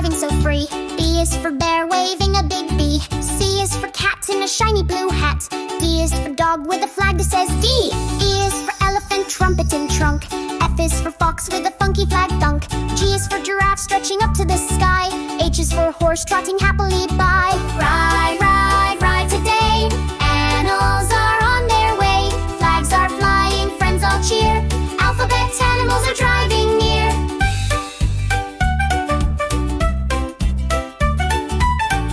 driving so free. B is for bear waving a big B. C is for cat in a shiny blue hat. D is for dog with a flag that says D. E is for elephant trumpet and trunk. F is for fox with a funky flag thunk. G is for giraffe stretching up to the sky. H is for horse trotting happily by. Ride, ride, ride today. Animals are on their way. Flags are flying, friends all cheer. Alphabet animals are driving near.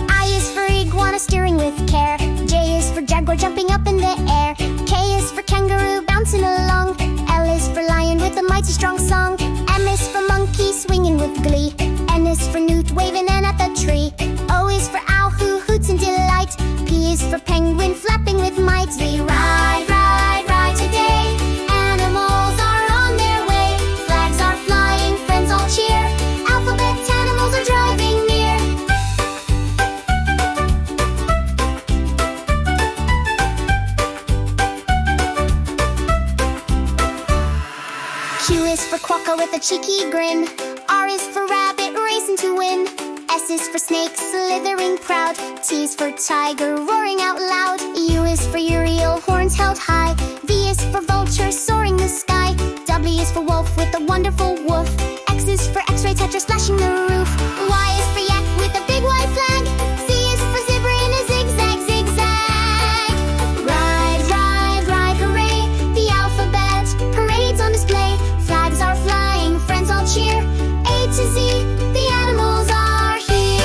I is for iguana steering with care. J is for jaguar jumping up in the air. K is for kangaroo bouncing along. L is for lion with a mighty strong song. M is for monkey swinging with glee. N is for newt waving in at the tree. O is for owl who hoots in delight. P is for penguin flapping with might. We ride, ride, ride today. Animals are on their way. Flags are flying, friends all cheer. Alphabet animals are driving near. Q is for quokka with a cheeky grin. R is for rabbit racing to win. S is for snake slithering proud. T is for tiger roaring out loud. U is for uriel horns held high. V is for vulture soaring the sky. W is for wolf with a wonderful woof. X is for x-ray tetra splashing the roof. Y is for yak with a big white flag. Z is for zebra in a zigzag zigzag. Ride, ride, ride, hooray. The alphabet parades on display. Flags are flying, friends all cheer. A to Z, the animals are here.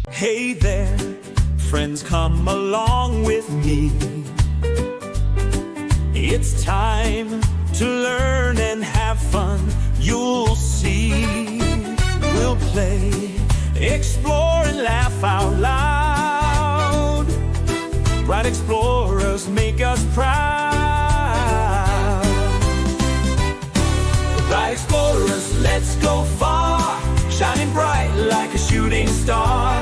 Hey there, friends, come along with me. It's time to learn and have fun. You'll see. We'll play, explore, and laugh out loud. Bright explorers make us proud. Bright explorers, let's go far. Shining bright like a shooting star.